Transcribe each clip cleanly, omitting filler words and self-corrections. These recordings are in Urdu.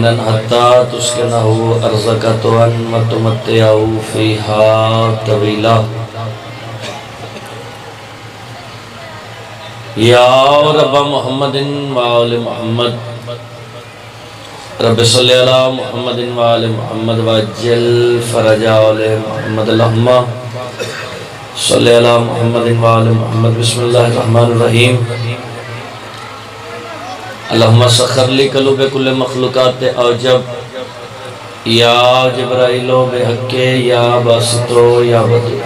مطمئنا حتى تسكنه أرزك طوعا وتمتعه فيها طويلا یا رب محمد وآل محمد رب صلی علی محمد وآل محمد وعجل فرج آل محمد اللہم صلی علی محمد وآل محمد بسم اللہ الرحمن الرحیم اللہم سخر لی قلوب کل مخلوقات اوجب یا جبرائیلو بحق یا باسطو یا بدو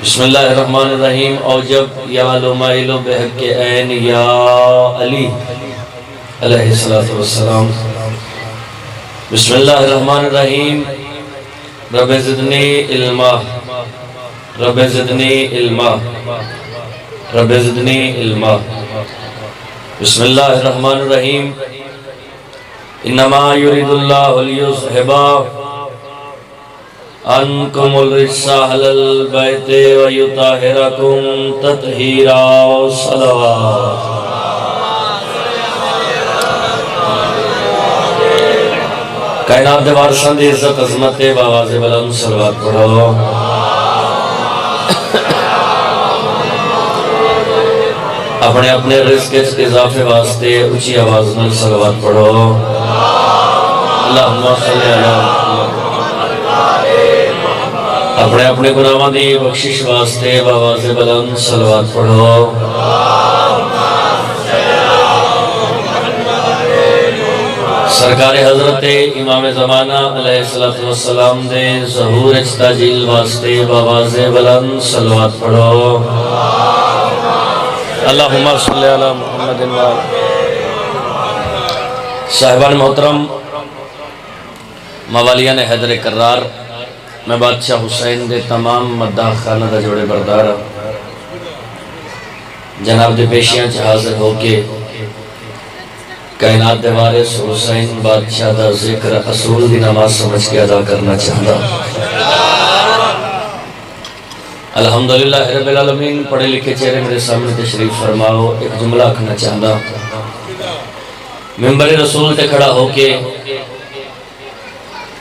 بسم اللہ الرحمن الرحیم اوجب یا لمائلو بحق عین یا علی علیہ السلام بسم اللہ الرحمن الرحیم رب زدنی علما رب زدنی علما رب زدنی علما بسم اللہ الرحمن الرحیم انما یرید اللہ لیذہبا عنکم الرجس اہل البیت ویطہرکم تطہیرا صلوات کائنات دے وارثاں دی عزت عظمت بآواز بلند صلوات پڑھو اپنے اپنے رزق اضافے واسطے اچھی آواز نال صلوات پڑھو اللہم صلی علی اپنے اپنے گناہاں دی بخشش واسطے بآواز بلند صلوات پڑھو سرکار حضرت امام زمانہ علیہ السلام دے ظہور تاجیل واسطے بآواز بلند صلوات پڑھو اللہم صلی علی محمد صاحبان محترم موالیان حیدر کرار میں بادشاہ حسین دے تمام مداح خانہ دا جوڑے بردار جناب دے پیشیاں حاضر ہو کے کائنات دے وارث حسین بادشاہ دا ذکر اصول دی نماز سمجھ کے ادا کرنا چاہتا الحمدللہ رب العالمین پڑھے لکھے چہرے میرے سامنے تشریف فرماؤ ایک جملہ کھنا چاہتا ممبر رسول تے کھڑا ہو کے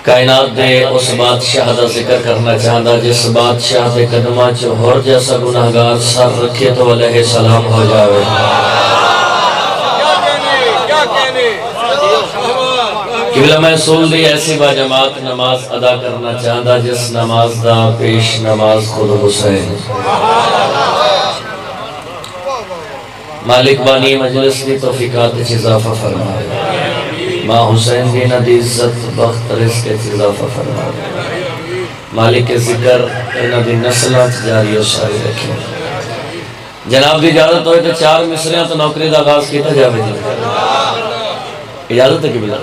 کائنات دے اس بادشاہ دا ذکر کرنا چاہتا جس بادشاہ دے قدمہ چہور جیسا گناہگار سر رکھے تو علیہ السلام ہو جاوے قبلہ محصول دی ایسی با جماعت نماز ادا کرنا چاہتا جس نماز دا پیش نماز خود حسین مالک بانی مجلس دی توفیقات اضافہ فرمائے ماں حسین دی ندی عزت بخت رزق اضافہ فرمائے مالک ذکر ندی نسلات جاری و ساری رکھیں جناب دی اجازت ہوئے تو 4 مصریاں تو نوکری دا آغاز کیتا جاوے جی اجازت ہے کہ بلا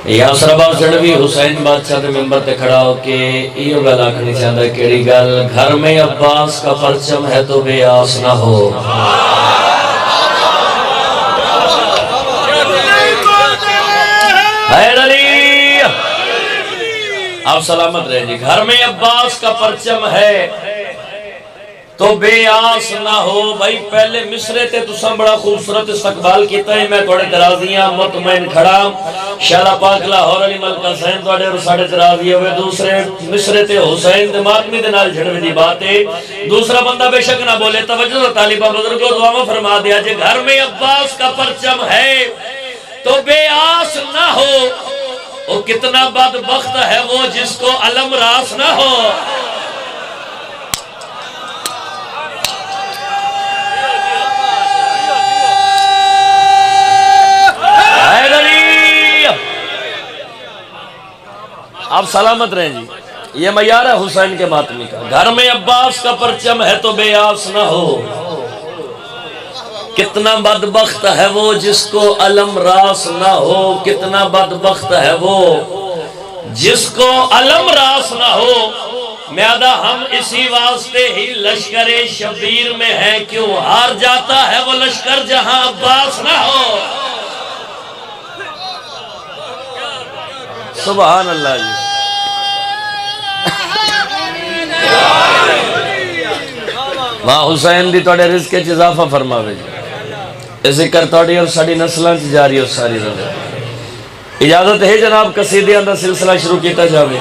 یا سرباز جڑوی حسین بادشاہ دے ممبر تے کھڑا ہو کے ایو گل آکھنی چاہتا ہے کیڑی گل گھر میں عباس کا پرچم ہے تو بے آس نہ ہو حیدری آپ سلامت رہیں جی گھر میں عباس کا پرچم ہے تو بے آس نہ ہو بھائی پہلے مصرے تے تو سم بڑا خوبصورت استقبال کیتا ہے میں توڑے ترازیاں مطمئن کھڑا شہرہ پاک لاہور علی ملکہ سین توڑے اور ساڑھے ترازی ہوئے دوسرے مصرے تے حسین دے ماتمی دے نال جھڑوے دی باتیں دوسرا بندہ بے شک نہ بولے توجہ طالبہ بزرگوں دعا میں فرما دیا جے گھر میں عباس کا پرچم ہے تو بے آس نہ ہو وہ کتنا بدبخت ہے وہ جس کو علم راس نہ ہو آپ سلامت رہیں جی یہ معیار ہے حسین کے ماتمی کا گھر میں عباس کا پرچم ہے تو بے آس نہ ہو کتنا بدبخت ہے وہ جس کو علم راس نہ ہو کتنا بدبخت ہے وہ جس کو علم راس نہ ہو میادہ ہم اسی واسطے ہی لشکر شبیر میں ہیں کیوں ہار جاتا ہے وہ لشکر جہاں عباس نہ ہو سبحان اللہ جی ماں حسین دی توڑے رزق اضافہ فرماوے جی ذکر توڑی اور ساڑی نسلان چ جاری اور ساری رہے. اجازت ہے جناب قصیدیاں دا سلسلہ شروع کیتا جاوے.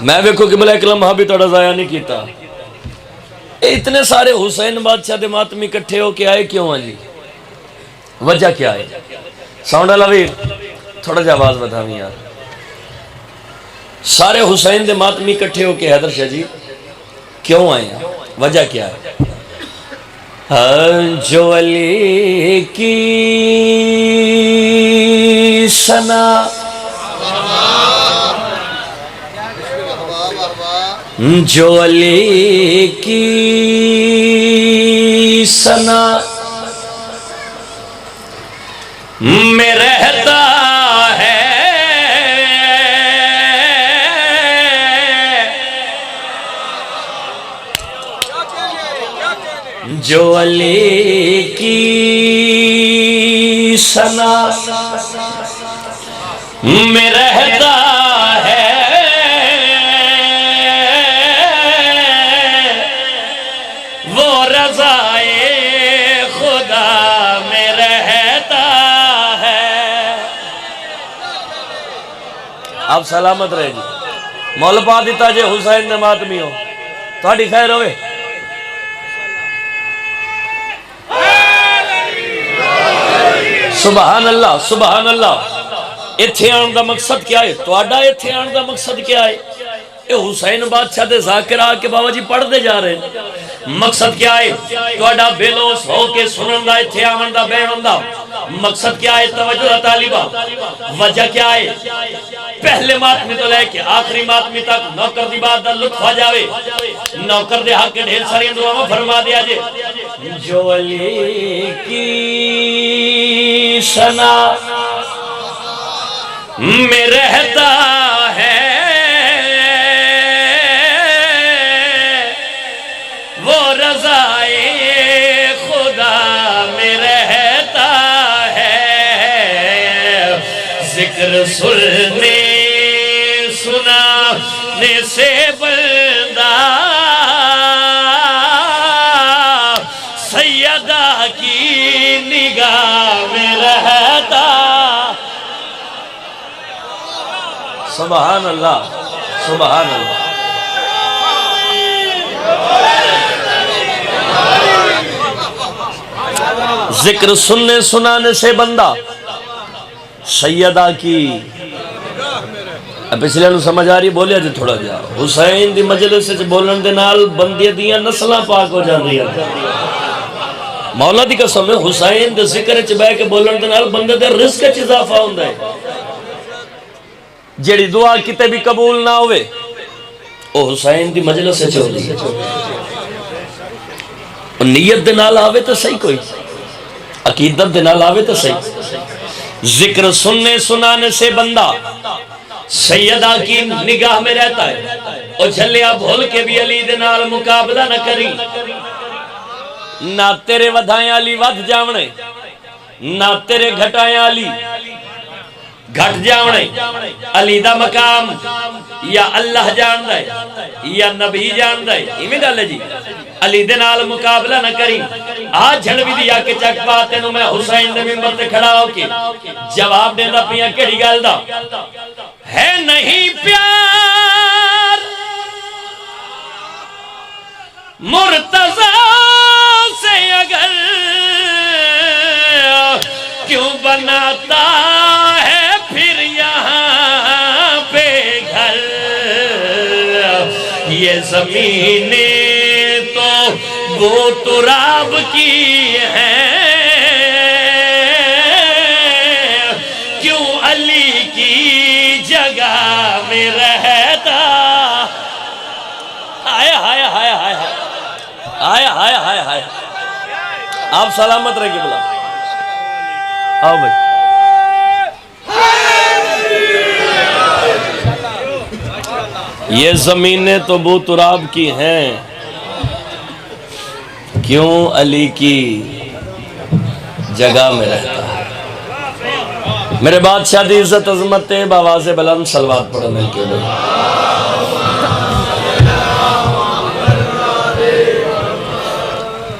میں دیکھو کہ بلا ایک لمحہ بھی توڑا ضائع نہیں کیتا. اتنے سارے حسین بادشاہ دے ماتمی کٹھے ہو کے آئے کیوں ہیں جی؟ وجہ کیا ہے؟ ساؤنڈا لویر تھوڑا جا آواز بتاویں یار. سارے حسین دے ماتمی کٹھے ہو کے حیدر شاہ جی کیوں آئے ہیں؟ وجہ کیا ہے؟ جو علی کی ثنا جو علی کی ثنا میں رہتا ہے جو علی کی ثنا میں رہتا ہے وہ رضائے خدا میں رہتا ہے. آپ سلامت رہے جی. مول پا دیتا جے حسین نے ماتمی ہو تھوڑی خیر ہوئے. سبحان اللہ سبحان اللہ. اتھے آن دا مقصد کیا ہے؟ تو آڈا اتھے آن دا مقصد کیا ہے؟ اے حسین بادشاہ دے ذاکرہ کے بابا جی پڑھ دے جا رہے ہیں. مقصد کیا ہے؟ تو آڈا بیلوس ہو کے سنن دا اتھے آن دا بیان دا. مقصد کیا ہے؟ توجہ دا طالبہ. وجہ کیا ہے؟ پہلے ماتمی تو لے کے آخری ماتمی تک نوکر دی بات دا لطف آ جاوے. نوکر دے حق کے ڈھیر ساری دعا فرما دیا جے. جو علی کی ثنا میں رہتا ہے وہ رضائے خدا میں رہتا ہے. ذکر سننے سنانے سے بندہ سیدہ کی نگاہ میں رہتا. سبحان اللہ سبحان اللہ. ذکر سننے سنانے سے بندہ سیدہ کی. پچھلے نو سمجھ آ رہی بولیا جی تھوڑا جا. حسین دی مجلس سے بولن دے نال بندے دیاں نسلاں پاک ہو جان رہی ہیں. مولا دی قسم ہے حسین دے ذکر چ بہ کے بولن دے نال بندے دے رزق چ اضافہ ہوندا ہے. جیڑی دعا کتے بھی قبول نہ ہوئے او حسین دی مجلس سے چل رہی ہے. نیت دے نال آوے تو صحیح, کوئی عقیدت دے نال آوے تو صحیح. ذکر سننے سنانے سے بندہ سیدہ کی نگاہ میں رہتا ہے. اور جھلیا بھول کے بھی علی دے نال مقابلہ نہ کری. نہ تیرے ودھائیں علی ودھ جاونے, نہ تیرے گھٹائیں علی گھٹ جاونے. علی دا مقام یا اللہ جان دے یا نبی جان دے. ایمیں گل ہے جی. علی دے نال مقابلہ نہ کری. آج جھڑوی دیا کہ چک پاتے نو میں حسین دے ممبر تے کھڑا ہو کے جواب دینا پیا کیڑی گل دا ہے. نہیں پیار مرتضیٰ سے اگر کیوں بناتا ہے پھر یہاں پہ گھر. یہ زمینیں تو وہ تراب کی ہیں, کیوں علی کی جگہ میں رہتا. آیا آیا آیا آیا آیا آیا آیا آیا. آپ سلامت رہ کے بلا آؤ بھائی. یہ زمینیں تو بو تراب کی ہیں, کیوں علی کی جگہ میں رہتا ہے. میرے بادشاہ دی عزت عظمت بآواز بلند صلوات پڑھو مل کے بھائی.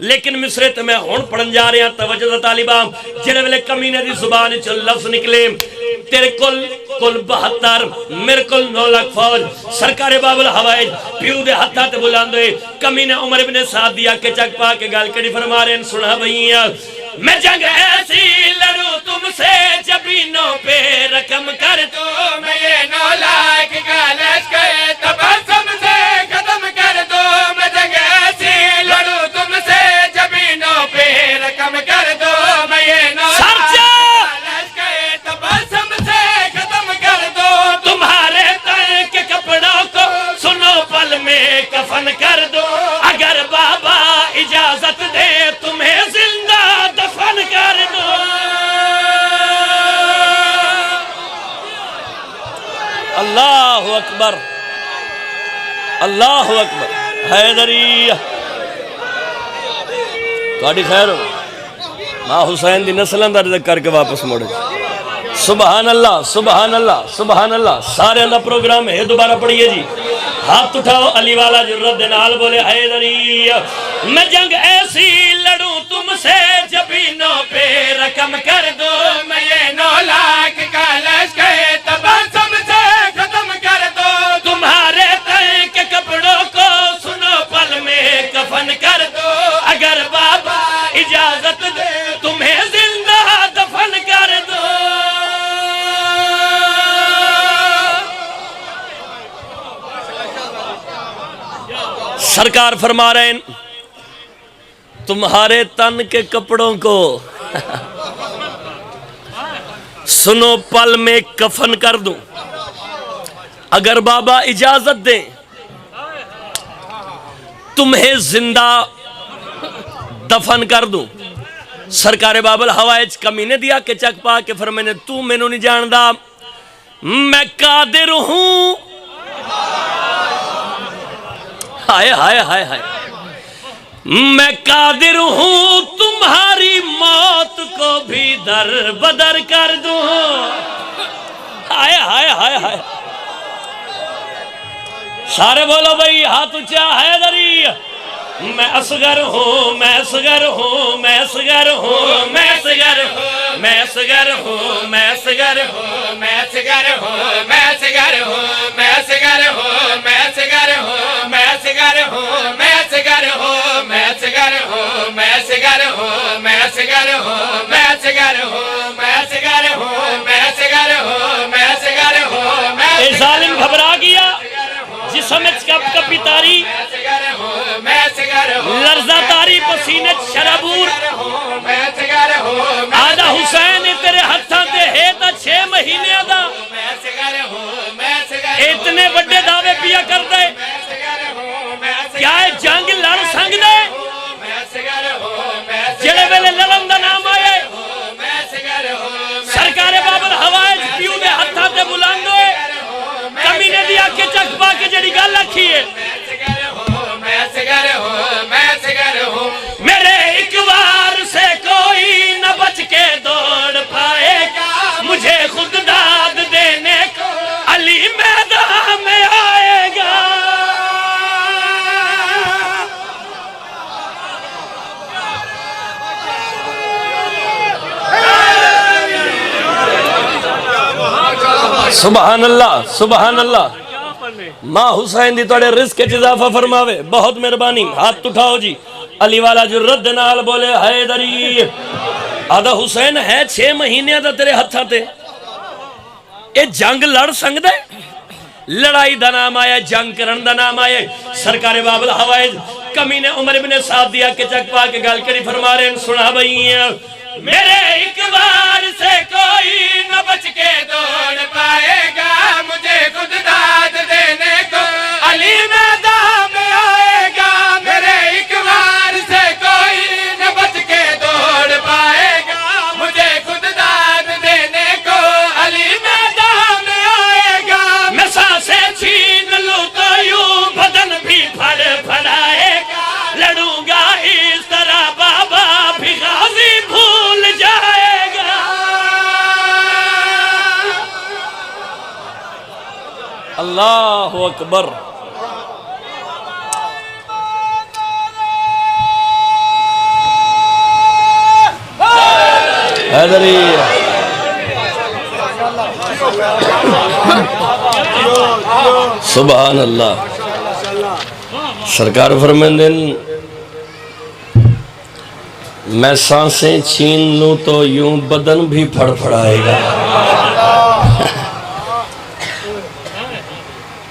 لیکن مصرے تے میں ہون پڑھن جا رہے ہیں توجہ طالبہ جڑے ویلے کمینے دی زبان چ لفظ نکلے تیرے کل 72 میرے کل 9 لاکھ فوج سرکار باب الحوائج پیو دے ہتھا تے بلاندے کمینے عمر ابن سعد دیا کے چک پا کے گال کڑی فرما رہے ہیں سنا بھئییا میں جنگ ایسی لڑوں تم سے جبینوں پہ رقم کر دو میں یہ 9 لاکھ کا لشکر تبسم سے ختم کر دو میں جنگ ایسی لڑوں تم سے جبینوں پہ رقم کر دو میں یہ 9 لاکھ کا لشکر تبسم سے ختم کر دو تمہارے تن کے کپڑوں کو سنو پل میں کفن کر دو اگر بابا اجازت دے تمہیں زندہ دفن کر دو اللہ اکبر اللہ اکبر حیدری تھوڑی خیر ہو ماں حسین دی نسلیں دا رزق کر کے واپس موڑے سبحان اللہ سبحان اللہ سبحان اللہ سارے اندھا پروگرام ہے دوبارہ پڑھئیے جی ہاتھ اٹھاؤ علی والا جرد نال بولے حیدری میں جنگ ایسی لڑوں تم سے جبینوں پہ رقم کر دو میں یہ 9 لاکھ کا لشکر تبسم سے ختم کر دو تمہارے تن کے کپڑوں کو سنو پل میں کفن کر دو اگر بابا اجازت دے تمہیں زندہ دفن کر دو سرکار فرما رہے ہیں تمہارے تن کے کپڑوں کو سنو پل میں کفن کر دوں اگر بابا اجازت دیں تمہیں زندہ دفن کر دوں سرکار باب الحوائج کمینے دیا کہ چک پا کے فرمانے تو میں نہیں جاندہ میں قادر ہوں ہائے ہائے ہائے ہائے میں قادر ہوں تمہاری موت کو بھی در بدر کر دوں ہائے ہائے ہائے ہائے سارے بولو بھئی ہاتھ اونچا حیدری میں اصغر ہوں میں اصغر ہوں میں اصغر ہوں میں اصغر ہوں میں اصغر ہوں میں اصغر ہوں میں اصغر ہوں میں اصغر ہوں میں اصغر ہوں میں اصغر ہوں میں اصغر ہوں میں اصغر ہوں میں اصغر ہوں میں اصغر ہوں میں اصغر ہوں میں اصغر ہوں میں اصغر ہوں میں اصغر ہوں میں اصغر ہوں اے ظالم گھبرا گیا جسم کپ کپی تاری لرزہ تاری پسینت شرابور آدھا حسین تیرے ہتھاں تے ہے تا 6 مہینے آدھا اتنے بڑے دعوے پیا کر دے کیا ہے جنگ لڑ سنگ دے جڑے ویلے لڑن دا نام آئے سرکار باب الحوائج پیو دے ہتھاں تے بلند ہوئے کمینے دیا کہ چک پا کے جڑی گل رکھی ہے میرے اقوار سے کوئی نہ بچ کے دوڑ پائے گا مجھے خود داد دینے کو علی میدان میں آئے گا سبحان اللہ سبحان اللہ ماں حسین دی توڑے رزق اضافہ فرماوے بہت مہربانی ہاتھ اٹھاؤ جی علی والا جو رد نال بولے حیدری آدھا حسین ہے 6 مہینے دا تیرے ہتھاں تے اے جنگ لڑ سنگ دے لڑائی دا نام آیا جنگ کرن دا نام آیا سرکار باب الحوائج کمینے عمر بن سعد دیا کہ چک پا کے گال کری فرما رہے ہیں سنا بھئی میرے اقبال سے کوئی نہ بچ کے دوڑ پائے گا مجھے خود داد دینے کو علی میدان میں آئے گا میرے اقبال سے کوئی نہ بچ کے دوڑ پائے گا مجھے خود داد دینے کو علی میدان میں آئے گا میں سانسیں چھین لوں تو یوں بدن بھی پھڑ پھڑائے گا لڑوں گا اس طرح بابا بھی غازی بھول جائے گا اللہ اکبر حیدری سبحان اللہ. سرکار فرماندے میں سانسیں چھین لوں تو یوں بدن بھی پھڑ پھڑائے گا،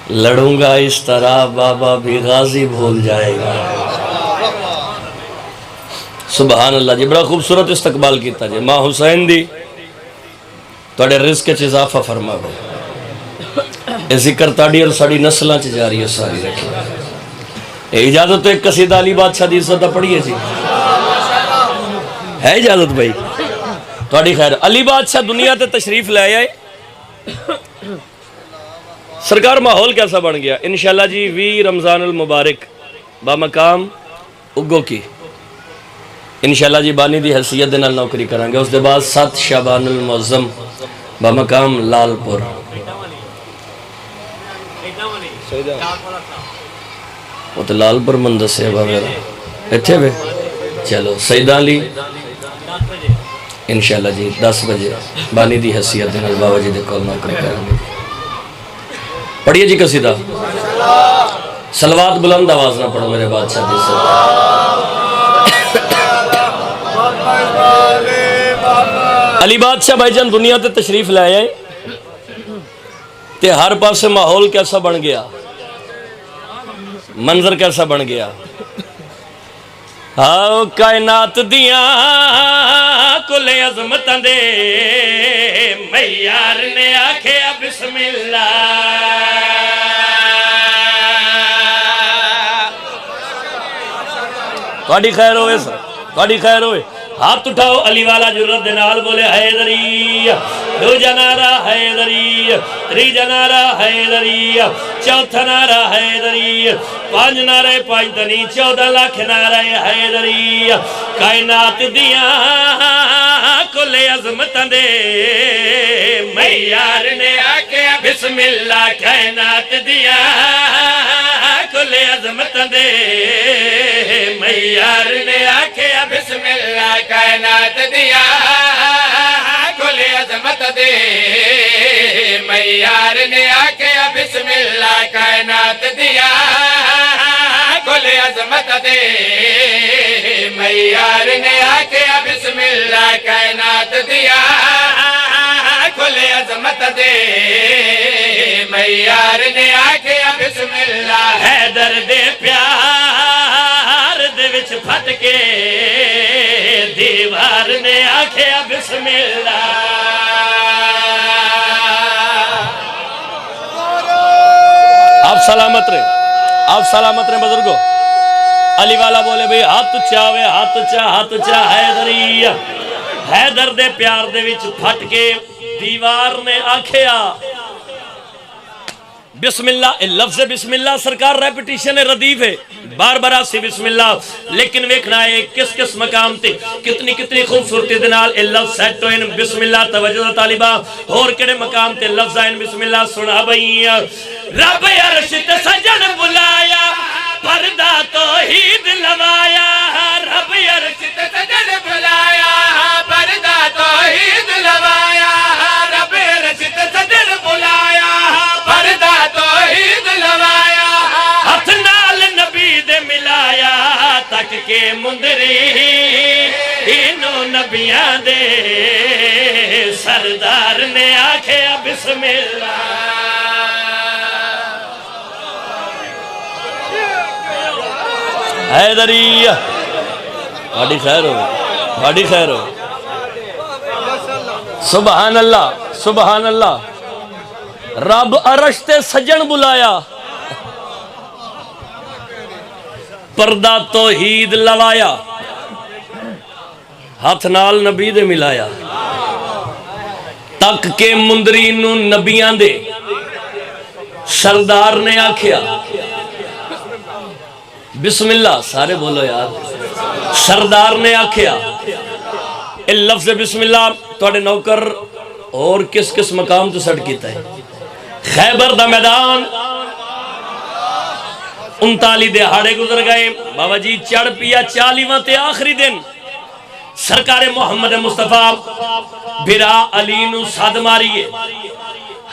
لڑوں گا اس طرح بابا بھی غازی بھول جائے گا. سبحان اللہ جی. بڑا خوبصورت استقبال کیتا جی. ماں حسین دی توڑے رزق چ اضافہ فرماوے. اے ذکر تاڑی اور ساڑی نسلاں چ جاری ہے ساری رکھی. اے اجازت تو ایک قصیدہ علی بادشاہ دی عزت پڑھیے جی. ہے اجازت بھائی؟ توڑی خیر. علی بادشاہ دنیا تے تشریف لے آئے. سرکار ماحول کیسا بن گیا؟ انشاءاللہ جی 20 رمضان المبارک بامقام اگو کی انشاءاللہ جی بانی دی حیثیت دے نال نوکری کریں گے. اس دے بعد 7 شعبان المعظم بامقام لال پور. وہ تو لال پور مندس سے میرا اتھے بے. چلو سیدہ علی انشاءاللہ جی 10 بجے بانی دی حیثیت دے نال بابا جی دے کول نوکری کریں گے. پڑھیے جی قصیدہ. صلوات بلند آواز نہ پڑھو میرے بادشاہ دی سے. علی بادشاہ بھائی جان دنیا تے تشریف لے آئے تے ہر پاس سے ماحول کیسا بن گیا، منظر کیسا بن گیا. آؤ کائنات دیاں کل عظمتاں دے میار نے آکھیا بسم اللہ. تھوڑی خیر ہوئے سر، تھوڑی خیر ہوئے. ہاتھ اٹھاؤ علی والا جرت دنال بولے حیدری. دو جنارہ حیدری، تری جنارہ حیدری، چوتھا نعرہ حیدری، 5 نعرے 5 تنی 14 لاکھ نعرہ حیدری. کائنات دیاں کل عظمتاں دے میار نے آکھیا بسم اللہ. کائنات دیاں کل عظمتاں دے میار نے آکھیا بسم اللہ. کائنات دیاں کل عظمت دے میار نے آکھیا بسم اللہ. کائنات دیاں کل عظمت دے میار نے آکھیا بسم اللہ. کائنات دیاں کل عظمت دے میار نے آکھیا بسم اللہ. حیدر دے پیار دے وچ پھٹ کے دیوار نے آکھیا بسم اللہ. آپ سلامت رہے، آپ سلامت رہے بزرگو. علی والا بولے بھئی ہاتھ چاہوے، ہاتھ چاہ، ہاتھ چاہ. حیدری حیدر دے پیار دے وچ پھٹ کے دیوار نے آکھیا بسم اللہ. لفظ بسم اللہ سرکار ریپیٹیشن ردیف ہے، بار بار سی بسم اللہ. لیکن ویکھنا ہے کس کس مقام تے کتنی خوبصورتی دے نال اے لفظ سیٹ ہوئے. بسم اللہ توجہ طالبہ. اور کڑے مقام تے لفظ آئین بسم اللہ سنا بھئی. رب عرش تے سجن بلایا پردہ توحید لوایا. رب عرش تے سجن بلایا پردہ توحید لوایا. رب عرش تے سجن بلایا پردہ توحید لوایا. ہاتھ نال نبی دے ملایا تک کے مندری انہوں نبیاں دے سردار نے آکھیا بسم اللہ. حیدری بڑی خیر ہو، بڑی خیر ہو. سبحان اللہ، سبحان اللہ. رب عرش تے سجن بلایا پردہ توحید لوایا. ہاتھ نال نبی دے ملایا تک کے مندری نو نبیاں دے سردار نے آکھیا بسم اللہ. سارے بولو یار. سردار نے آکھیا. اے لفظ بسم اللہ توڑے نوکر اور کس کس مقام تو سٹ کیتا ہے. خیبر دا میدان 39 دہاڑے گزر گئے. بابا جی چڑھ پیا 40واں تے آخری دن سرکار محمد مصطفیٰ برا علی نو صد ماریے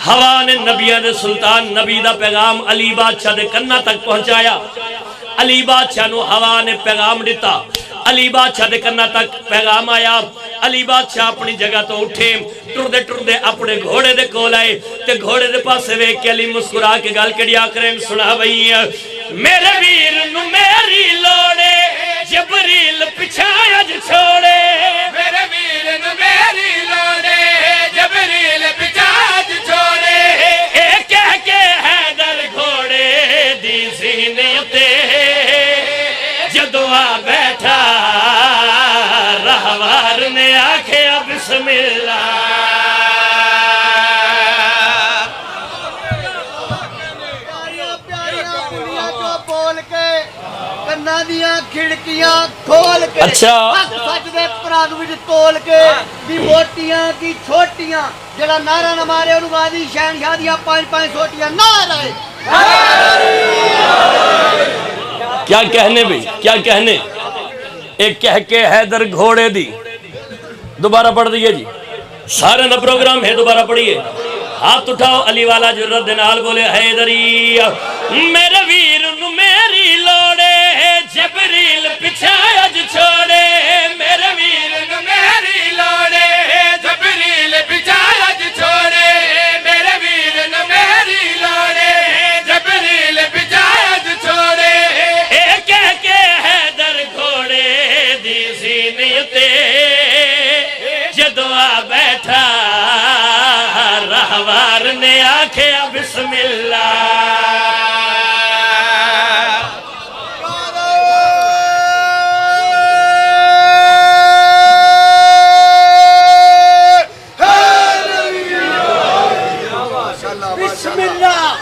ہوا نے نبیہ دے سلطان نبی دا پیغام علی بادشاہ دے کنہ تک پہنچایا علی بادشاہ نو ہوا نے پیغام دیتا علی بادشاہ دے کنہ تک پیغام آیا علی بادشاہ اپنی جگہ تو اٹھے ٹردے اپنے گھوڑے دے کول آئے تے گھوڑے دے پاسے ویک کے علی مسکرا کے گال کڑی آکرین سنا بھئی میرے ویر نو میری لوڑے جبریل پچھایا جو چھوڑے میرے ویر نو میری لوڑے جبریل پچھایا جو چھوڑے ایک کہہ کے حیدر گھوڑے دی سینے تے جدوا بیٹھا رہوار نے آکھے بسم اللہ دیاں کھڑکیاں کھول کے اچھا سچ دے پراد وچ تول کے دی موٹیاں کی چھوٹیاں جڑا نعرہ نہ مارے انہوں غازی شہنشاہ دیاں 5-5 چھوٹیاں نعرہ کیا کہنے بھی کیا کہنے ایک کہہ کے حیدر گھوڑے دی دوبارہ پڑھ دیئے جی سارے دا پروگرام ہے دوبارہ پڑھئے ہاتھ اٹھاؤ علی والا جرت دنال بولے حیدری میرے ویر نو میری لوڑے جبریل پچھایا جو چھوڑے میرے ویر نو میری لوڑے جبریل پچھایا جو چھوڑے میرے ویر نو میری لوڑے جبریل پچھایا جو چھوڑے ایک کہہ کے حیدر گھوڑے دی سینیتے جدوا بیٹھا رہوار نے آکھے بسم اللہ بسم اللہ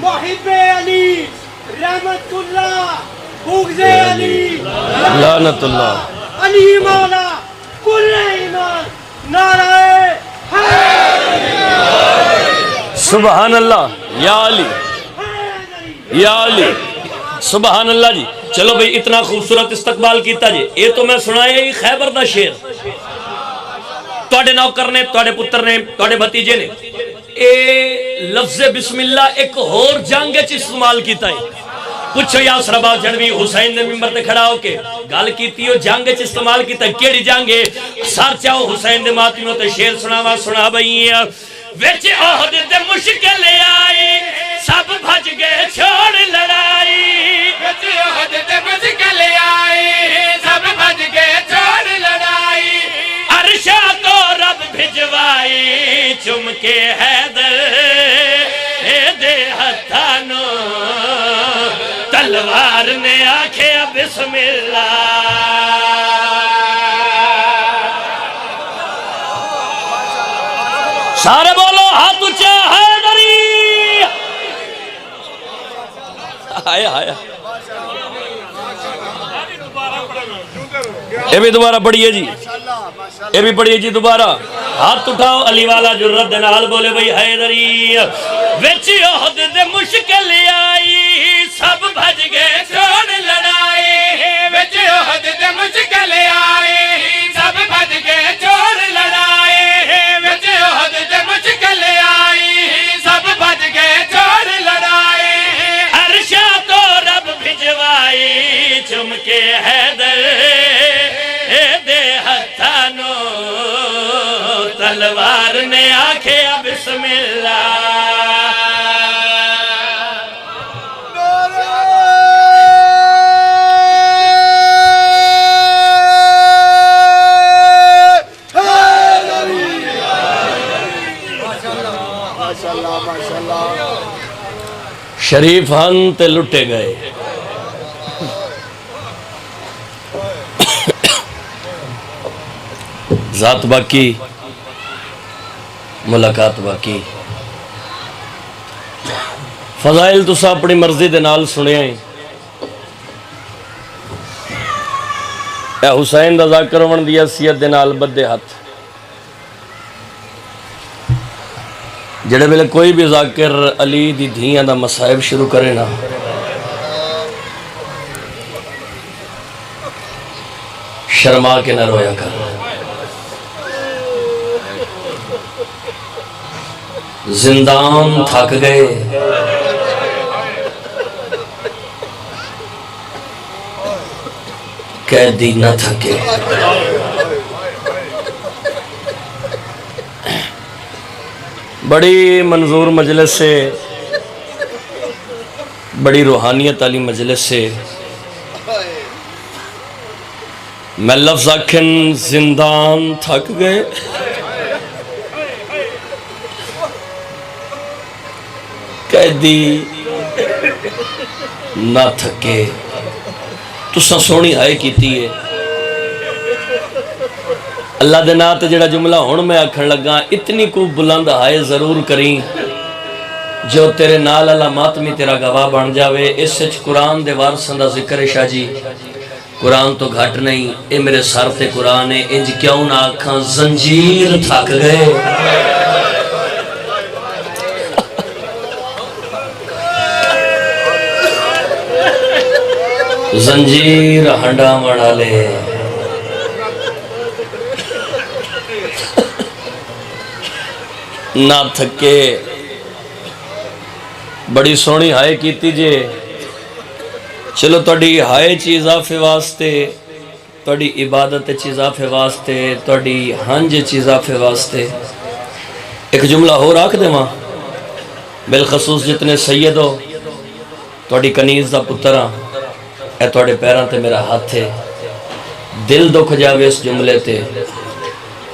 محب علی رحمت اللہ بغض علی لعنت اللہ علی مولا کل ایمان نعرہ سبحان اللہ یا علی یا علی سبحان اللہ جی چلو بھئی اتنا خوبصورت استقبال کیتا جی یہ تو میں سنایا ہی خیبر دا شیر توڑے نوکر نے توڑے پتر نے توڑے بھتیجے نے اے لفظ بسم اللہ ایک اور جنگ چ استعمال کیتا ہے پوچھو یا سربا جنوی حسین نے ممبر تے کھڑا ہو کے گل کیتی ہو جنگ چ استعمال کیتا ہے کیڑی جنگ ہے سر چاہو حسین دے ماتمیوں تے شیر سناوا سنا بھئی وچ عہد دے مشکل آئی سب بھج گئے چھوڑ لڑائی وچ عہد دے مشکل آئی سب بھج گئے چھوڑ لڑائی عرشا کو رب بھجوائی چم کے حیدر دے ہتھانو تلوار نے آکھے بسم اللہ سارے بولو ہاتھ اونچا حیدری آیا آیا یہ بھی دوبارہ پڑھئے جی یہ بھی پڑھئے جی دوبارہ ہاتھ اٹھاؤ علی والا جرت دنال بولے بھئی حیدری وچ عہد دے مشکل آئی سب بھج گئے چھوڑ لڑائی وچ عہد دے مشکل آئی سب بھج گئے چھوڑ لڑائی وچ عہد دے مشکل آئی سب بھج گئے چھوڑ لڑائی عرشا تو رب بھجوائی چم کے حیدر دے ہتھانو تلوار نے آکھے بسم اللہ شریف ہن تے لٹے گئے ذات باقی ملاقات باقی فضائل تسا اپنی مرضی دے نال سنے ہیں اے حسین دا ذکر ون دی حیثیت دے نال بدے ہاتھ جڑے ویلے کوئی بھی ذاکر علی دی دھیاں دا مصائب شروع کرے نا شرما کے نہ رویا کر. زندان تھک گئے قیدی نہ تھکے. بڑی منظور مجلس سے، بڑی روحانیت والی مجلس سے میں لفظ آکھن زندان تھک گئے قیدی نہ تھکے. تساں سونی آئے کیتی ہے. اللہ دے نام تے جڑا جملہ ہن میں آکھن لگا، اتنی کو بلند آئے ضرور کریں جو تیرے نال اللہ ماتمی تیرا گواہ بن جاوے. اس وچ قرآن دے وارثاں دا ذکر ہے. شاہ جی قرآن تو گھٹ نہیں، اے میرے سر تے قرآن ہے. انج کیوں نہ آکھاں زنجیر تھک گئے. زنجیر ہنڈا مڑا لے نہ تھکے. بڑی سونی ہائے کیتی جے. چلو تہاڈی ہائے چی اضافے واسطے، تہاڈی عبادت چی اضافے واسطے، تہاڈی ہنج چی اضافے واسطے ایک جملہ ہو رکھ دیواں. بالخصوص جتنے سید ہو، تہاڈی کنیز دا پتر ہاں، اے تہاڈے پیراں تے میرا ہاتھ ہے. دل دکھ جاوے اس جملے تے،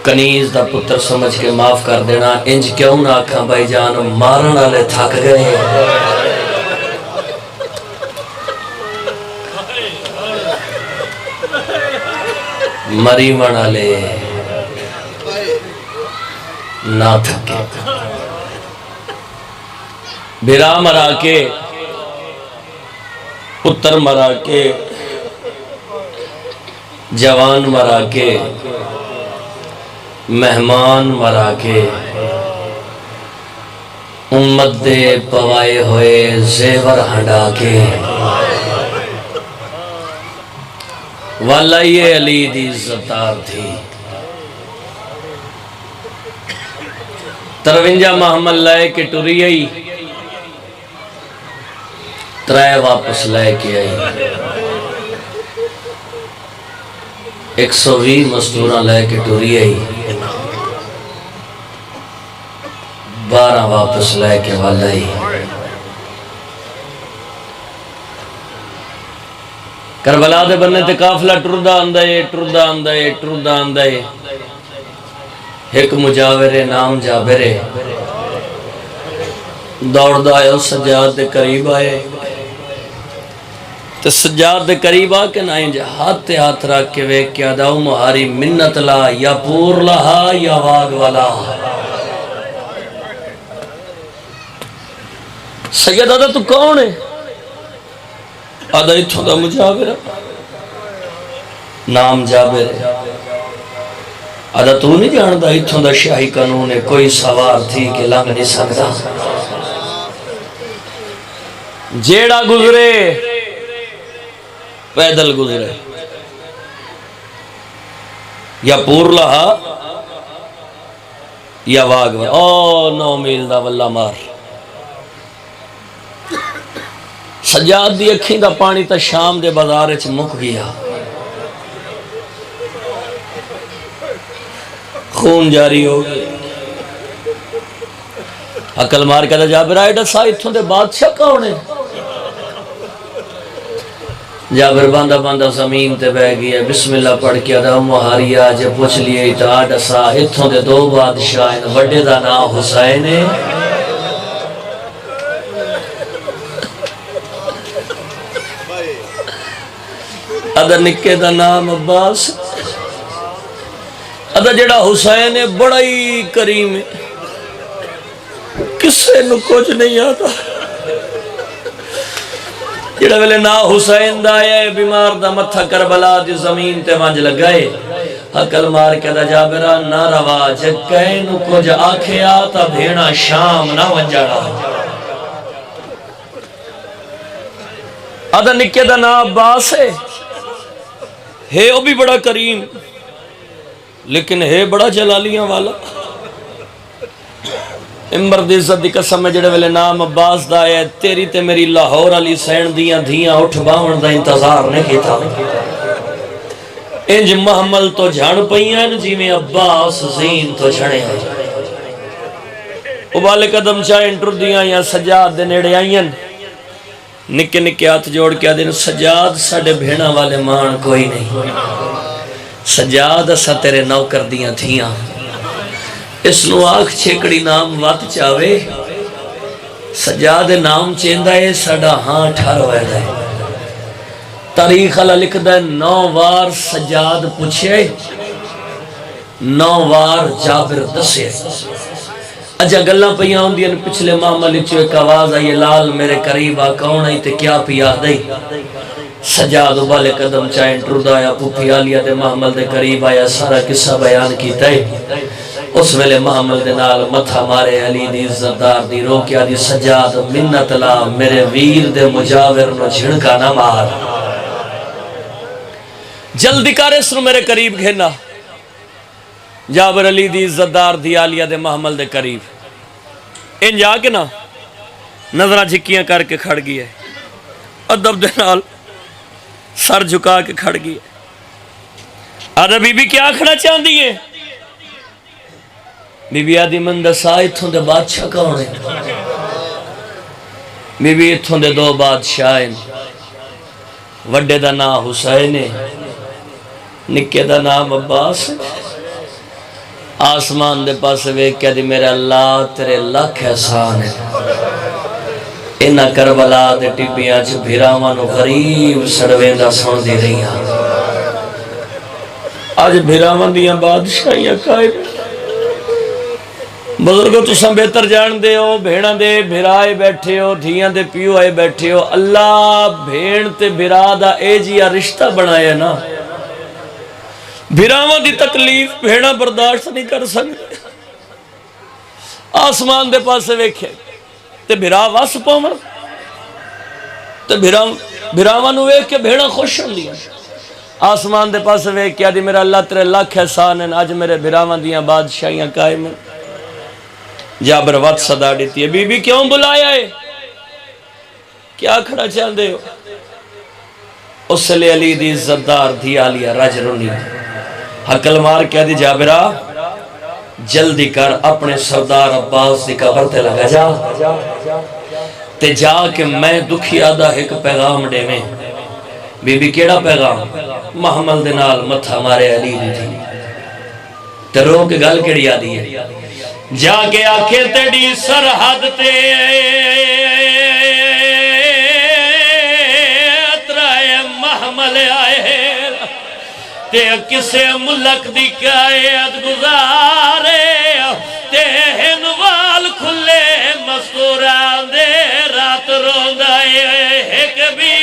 کنیز دا پتر سمجھ کے معاف کر دینا. انج کیوں نہ آکھاں بھائی جان مارن والے تھک گئے. مری من والے نہ تھکے. بھرا مرا کے، پتر مرا کے، جوان مرا کے، مہمان مرا کے، امت دے پوائے ہوئے زیور ہنڈا کے. والا یہ علی دی عزتار تھی. 53 محمد لائے کے ٹری آئی، 3 واپس لائے کے آئی. 120 مستورہ لائے کے ٹری آئی، 12 واپس لائے کے والا آئی. کربلا دے بننے تے قافلہ ٹردہ اندائے ٹردہ اندائے ٹردہ اندائے. ایک مجاور نام جابر دوڑ آئے سجاد دے قریب آئے. تے سجاد دے قریب آ کے نائیں جا ہاتھ تے ہاتھ رکھ کے ویک کیا داؤ مہاری منت لا یا پور لہا یا واگ والا. سید آدھا تو کون ہے؟ آدھا اتھوں دا مجاور نام جابر ہے. آدھا تو نہیں جاندہ اتھوں دا شاہی قانون ہے، کوئی سوار تھی کہ لنگ نہیں سکتا. جیڑا گزرے پیدل گزرے، یا پور لہا یا واگ والا. او 9 میل دا واللہ مار. سجاد دی اکھیں دا پانی تا شام دے بازار اچھ مک گیا. خون جاری ہو گیا. عقل مار کہتا جابر آئے ڈسا اتھوں دے بادشاہ کون ہے؟ جابر باندھا باندھا زمین تے بہ گیا. بسم اللہ پڑھ کے ادا مہاری آج پوچھ لیے تا ڈسا اتھوں دے 2 بادشاہ ہیں. وڈے دا نام حسین ہے، ادا نکے دا نام عباس. ادا جڑا حسین ہے بڑا ہی کریم ہے، کسے نو کچھ نہیں آتا. جڑا ویلے نا حسین دا آیا بیمار دا متھا کربلا دی زمین تے ونج لگائے. عقل مار کے دا جابرہ نہ روا جے کہیں نو کچھ آکھے آتا بھیڑا شام نہ ونجاڑا. ادا نکے دا نا عباس ہے، ہے وہ بھی بڑا کریم لیکن ہے بڑا جلالیاں والا. امبر دی عزت دی قسم ہے جڑے ویلے نام عباس دا ہے تیری تے میری لاہور علی سین دیاں دھیاں اٹھ باون دا انتظار نہیں کیتا. انج محمل تو جھڑ پئیاں جی میں عباس زین تو جھڑے ہیں. ابال قدم چاہیں ٹر دیاں یا سجاد دے نیڑے آئیں نکے نکے ہاتھ جوڑ کے دن سجاد ساڑے بھیڑا والے مان کوئی نہیں. سجاد اسا تیرے نو کر دیاں تھیاں اس نو آنکھ چھیکڑی نام وات چاہوے سجاد نام چیندہ ہے ساڑا ہاں ٹھار ہوئے دے. تاریخ اللہ لکھ دے 9 وار سجاد پوچھے 9 وار جابر دسے. اجا گلہ پہیاں ہوں دین پچھلے معاملے چو ایک آواز آئی لال میرے قریب آکاؤں آئی تے کیا پیا دائی. سجاد ابالے قدم چاہیں ٹردہ آیا پوپی آلیا دے محمل دے قریب آیا سارا قصہ بیان کی تے. اس ویلے محمل دے نال متھا مارے علی دی عزتدار دی روکیا دی سجاد منت لا میرے ویر دے مجاور نو جھڑکا نہ مار. جلدی کر اس نو میرے قریب گھینا. جابر علی دی عزتدار دی آلیا دے محمل دے قریب ان جا کے نا نظرہ جھکیاں کر کے کھڑ گئی ہے. ادب دے نال سر جھکا کے کھڑ گئی ہے. آدھا بی بی کیا کھڑا چاہن دیئے بی بی آدھی من دسا اتھوں دے بادشاہ کون ہے. بی بی اتھوں دے 2 بادشاہ ہیں. وڈے دا نام حسین ہے نکے دا نام عباس. آسمان دے پاس ویک کیا دی میرے اللہ تیرے لاکھ احسان ہے. انہا کربلا دے ٹپیاں چھ بھیراوانو غریب سڑویں دا سن دی رہیاں. آج بھیراوان دیاں بادشاہیاں قائم. بزرگو تو سم بہتر جان دے ہو بھیڑاں دے بھیرائے بیٹھے ہو دھیاں دے پیو آئے بیٹھے ہو. اللہ بھیڑ تے بھیرا دا اے جیا رشتہ بنایا نا. بھیراوان دی تکلیف بھیڑاں برداشت نہیں کر سکتے. آسمان دے پاسے ویکھے تے بھیرا واس پاون تے بھیراوان ویکھ کے بھیڑاں خوش ہوں دیا. آسمان دے پاسے ویکھ کیا دی میرا اللہ تیرے لاکھ احسان ہیں. آج میرے بھیراوان دیاں بادشاہیاں قائم ہیں. جابر وقت صدا دیتی ہے بی بی کیوں بلایا ہے کیا کھڑا چاہن دے ہو. اس لئے علی دی عزتدار دی آلیا راج رونی حقل مار کیا دی جابرہ جلدی کر اپنے سردار عباس دی قبر تے لگا جا تے جا کہ میں دکھی آدھا ایک پیغام دے میں. بی بی کیڑا پیغام محمل دنال متھا مارے علی دی تھی تے رو کے گل کیڑی آدھی ہے. جا کے آکھے تیڑی سرحد تے اترائے محمل آئے تے کسے ملک دی قائد گزارے تے ہنوال کھلے مستوران دے رات روندائے ایک بھی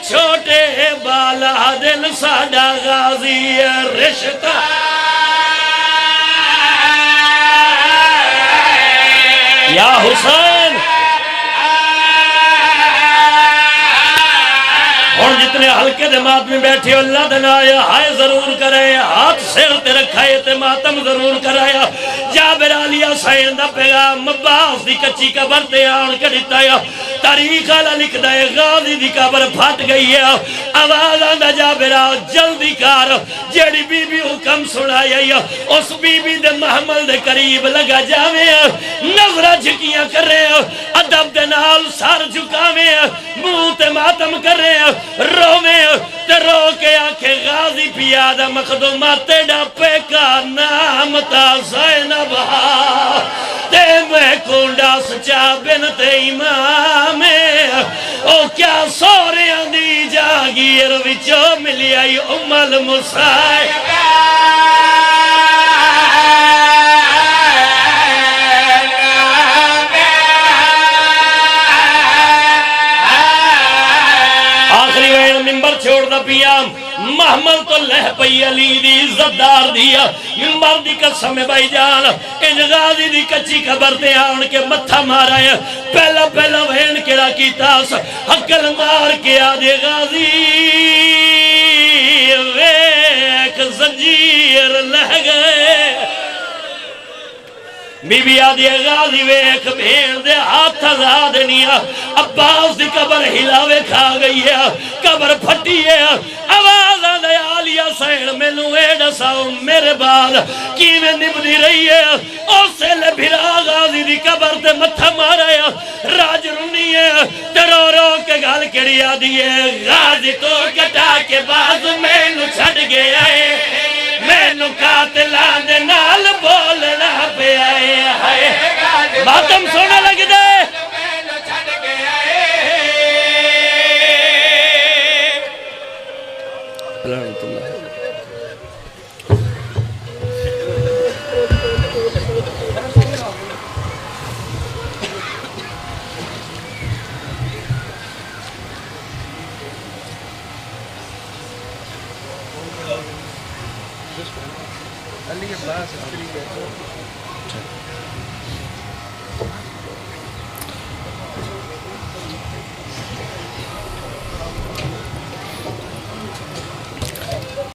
چھوٹے بالا دل ساڑا غازی رشتہ یا حسین. اور جتنے حلقے دے مات میں بیٹھے اللہ دنایا ہائے ضرور کرے ہاتھ سر تے رکھائے تے ماتم ضرور کرایا. جابر علیہ سین دا پیغام عباس دی کچی قبر تے آن کے دتایا. تاریخ والا لکھ دے غازی دی قبر پھٹ گئی ہے. آواز آندا جابرا جلدی کر جیڑی بی بی حکم سنائی اس بی بی دے محمل دے قریب لگا جاوے نظرہ جھکیاں کر رہے ادب دے نال سر جھکاوے منہ تے ماتم کر رہے روے تے رو کے کہ غازی پیادہ مخدومات ڈاپے کا نام تا زینب تے میں کونڈا سچا بنت امام او کیا سورے اندی جاگیر وچو ملی آئی ام المصائب آخری وین ممبر چھوڑ دا پیا محمد تو لہ پئی علی دی عزت دار دیا ممبر دی قسم بھائی جان ان غازی دی کچی قبر تے آن کے متھا مارا ہے پہلا وین کیڑا کی تاس حقل مار کے آدھے غازی ویک زنجیر لہ گئے بی بی آدھی غازی ویک بھین دے ہاتھ آزاد نیا عباس دی قبر ہلاوے کھا گئی ہے قبر پھٹی ہے آواز آدھے آلیہ سین میں نوے ڈساؤ میرے بعد کی میں نبدی رہی ہے اسے لے بھرا غازی دی قبر تے متھا مارا ہے راج رونی ہے ترو رو کے گال کڑی آدھی ہے غازی تو کٹا کے باز میں نو چھڑ گیا ہے میں نو قاتلان دے نال بولنا پہ آئے ماتم سونا لگ دے رحمت اللہ علی عباس